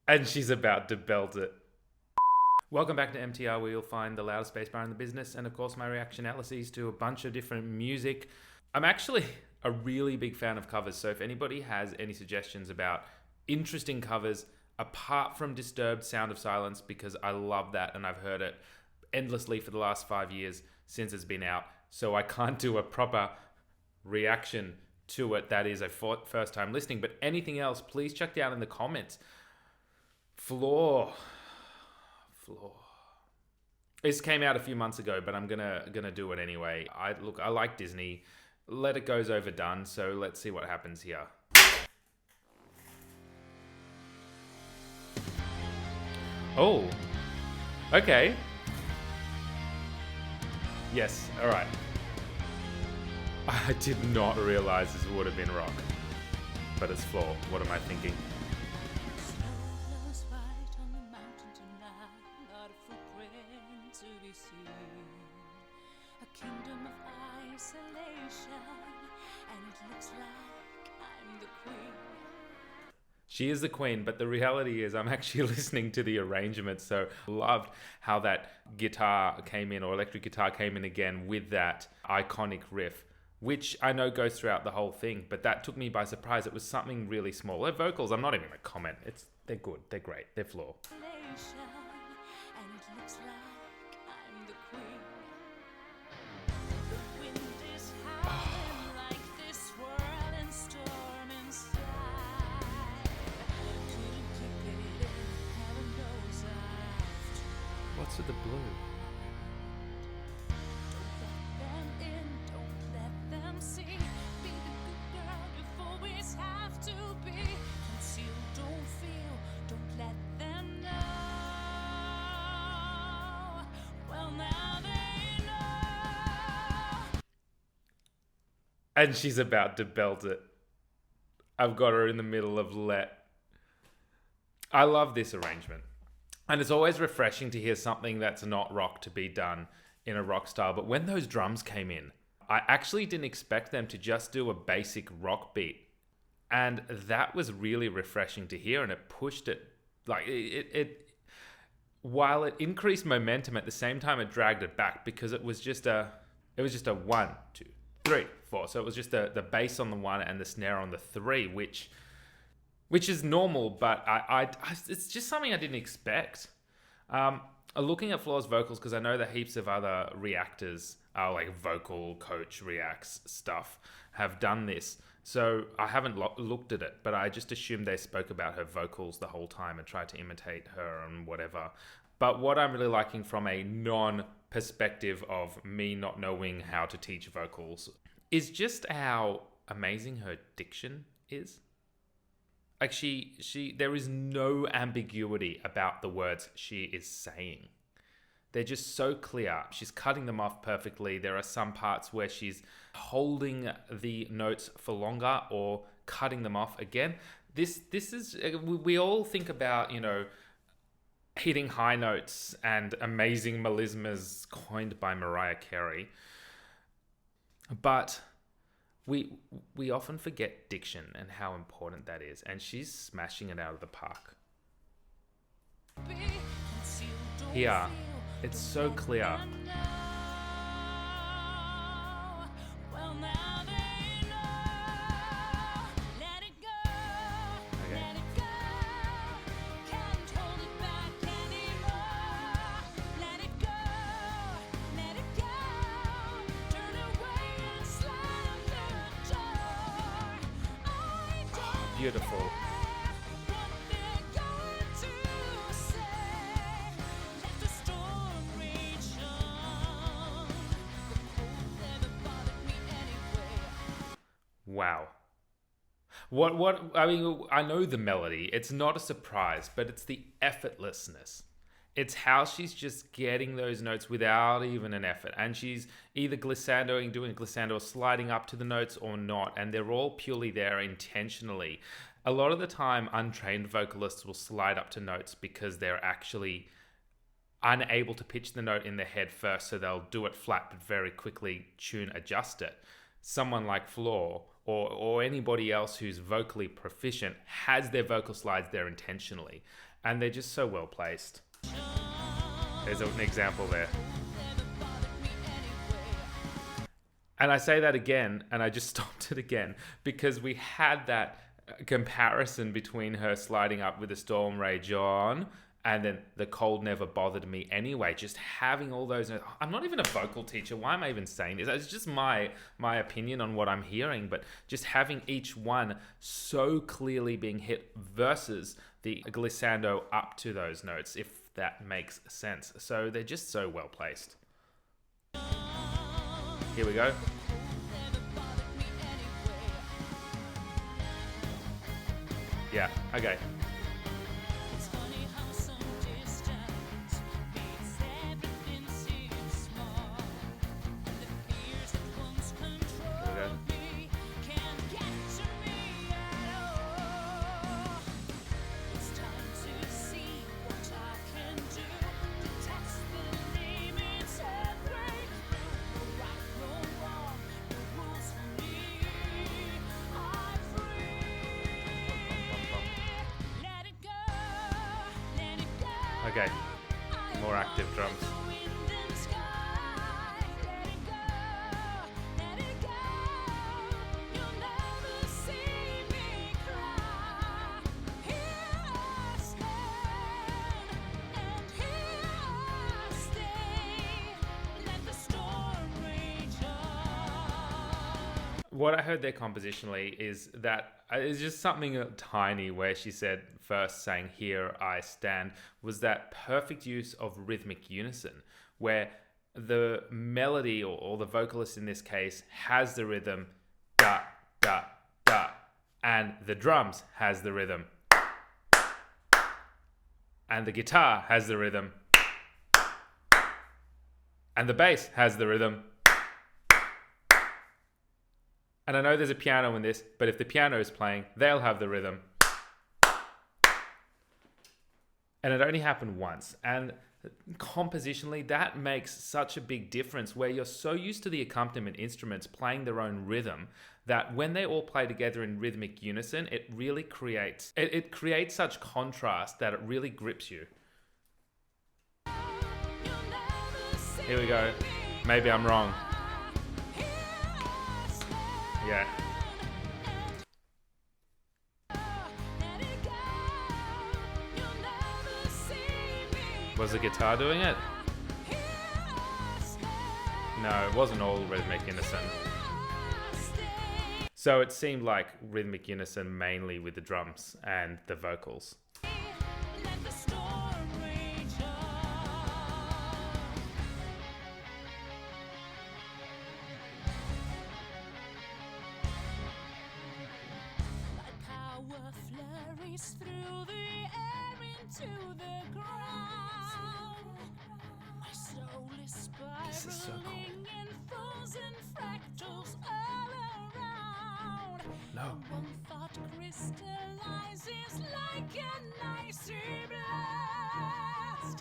And she's about to belt it. Welcome back to MTR, where you'll find the loudest bass bar in the business, and of course my reactionalysis to a bunch of different music. I'm actually a really big fan of covers, so if anybody has any suggestions about interesting covers, apart from Disturbed Sound of Silence, because I love that and I've heard it endlessly for the last 5 years since it's been out, so I can't do a proper reaction to it that is a first time listening, but anything else, please check down in the comments. Floor. This came out a few months ago, but I'm gonna do it anyway. I like Disney. Let It Go's overdone, so let's see what happens here. Oh, okay. Yes, all right. I did not realize this would have been rock, but it's Floor. What am I thinking? Kingdom of isolation, and it looks like I'm the queen. She is the queen, but the reality is I'm actually listening to the arrangement, so loved how that guitar came in, or electric guitar came in again with that iconic riff, which I know goes throughout the whole thing, but that took me by surprise. It was something really small. Her vocals, I'm not even gonna comment. They're good, they're great, they're Floor. And it looks like I'm the queen. What's with the blue? And she's about to belt it. I've got her in the middle of Let. I love this arrangement. And it's always refreshing to hear something that's not rock to be done in a rock style. But when those drums came in, I actually didn't expect them to just do a basic rock beat. And that was really refreshing to hear. And it pushed it, like while it increased momentum, at the same time it dragged it back, because it was just a 1, 2, 3, 4. So it was just the bass on the 1 and the snare on the 3, which is normal, but I it's just something I didn't expect. Looking at Floor's vocals, because I know that heaps of other reactors, like Vocal Coach Reacts stuff, have done this. So I haven't looked at it, but I just assumed they spoke about her vocals the whole time and tried to imitate her and whatever. But what I'm really liking from a non-perspective of me not knowing how to teach vocals is just how amazing her diction is. Like there is no ambiguity about the words she is saying. They're just so clear. She's cutting them off perfectly. There are some parts where she's holding the notes for longer or cutting them off again. This is, we all think about, hitting high notes and amazing melismas coined by Mariah Carey. But we often forget diction and how important that is, and she's smashing it out of the park. Here, it's so clear. Beautiful. Wow. What I mean, I know the melody. It's not a surprise, but it's the effortlessness. It's how she's just getting those notes without even an effort. And she's either glissandoing, doing a glissando, or sliding up to the notes or not. And they're all purely there intentionally. A lot of the time, untrained vocalists will slide up to notes because they're actually unable to pitch the note in their head first. So they'll do it flat, but very quickly adjust it. Someone like Floor or anybody else who's vocally proficient has their vocal slides there intentionally, and they're just so well placed. There's an example there. And I say that again, and I just stopped it again, because we had that comparison between her sliding up with the storm rage on and then the cold never bothered me anyway. Just having all those. I'm not even a vocal teacher. Why am I even saying this? It's just my opinion on what I'm hearing, but just having each one so clearly being hit versus the glissando up to those notes, if that makes sense. So they're just so well placed. Here we go. Yeah, okay. Okay, more active drums. What I heard there compositionally is that it's just something tiny where she said first saying "here I stand" was that perfect use of rhythmic unison where the melody or the vocalist in this case has the rhythm da da da and the drums has the rhythm and the guitar has the rhythm and the bass has the rhythm. And I know there's a piano in this, but if the piano is playing, they'll have the rhythm. And it only happened once. And compositionally, that makes such a big difference where you're so used to the accompaniment instruments playing their own rhythm that when they all play together in rhythmic unison, it really creates, it creates such contrast that it really grips you. Here we go. Maybe I'm wrong. Yeah. Was the guitar doing it? No, it wasn't all rhythmic unison. So it seemed like rhythmic unison mainly with the drums and the vocals. Through the air into the ground. My soul is spiraling in frozen fractals all around. No. One thought crystallizes like an icy blast.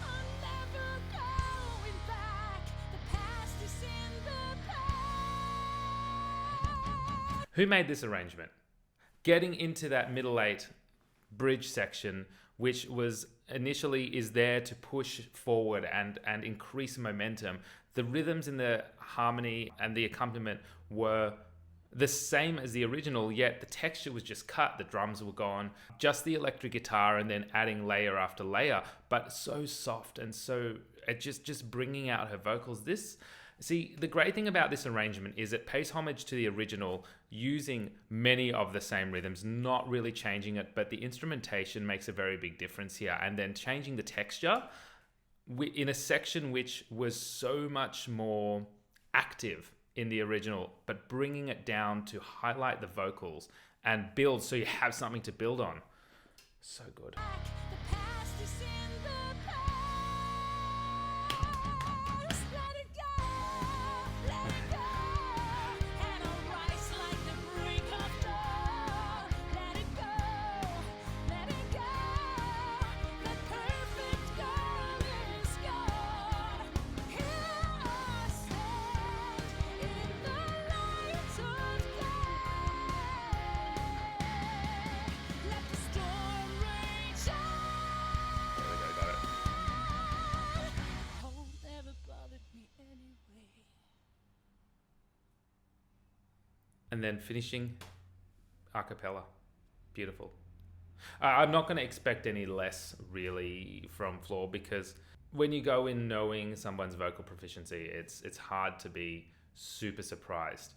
I'm never going back. The past is in the past. Who made this arrangement? Getting into that middle 8 bridge section, which was initially is there to push forward and increase momentum. The rhythms in the harmony and the accompaniment were the same as the original, yet the texture was just cut. The drums were gone, just the electric guitar and then adding layer after layer, but so soft and so it just bringing out her vocals. See, the great thing about this arrangement is it pays homage to the original, using many of the same rhythms, not really changing it, but the instrumentation makes a very big difference here. And then changing the texture in a section which was so much more active in the original, but bringing it down to highlight the vocals and build so you have something to build on. So good. and then finishing a cappella. Beautiful. I'm not going to expect any less really from Floor, because when you go in knowing someone's vocal proficiency, it's hard to be super surprised.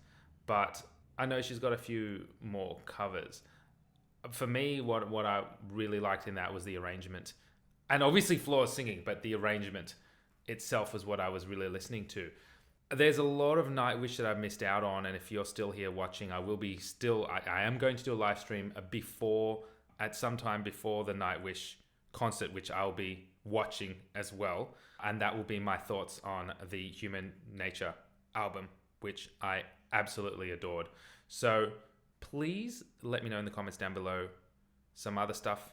But I know she's got a few more covers. For me, what I really liked in that was the arrangement. And obviously Floor's singing, but the arrangement itself was what I was really listening to. There's a lot of Nightwish that I've missed out on, and if you're still here watching, I am going to do a live stream at some time before the Nightwish concert, which I'll be watching as well. And that will be my thoughts on the Human Nature album, which I absolutely adored. So please let me know in the comments down below some other stuff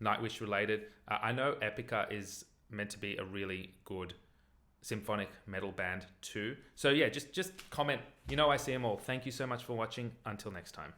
Nightwish related. I know Epica is meant to be a really good symphonic metal band too. So yeah, just comment. I see them all. Thank you so much for watching. Until next time.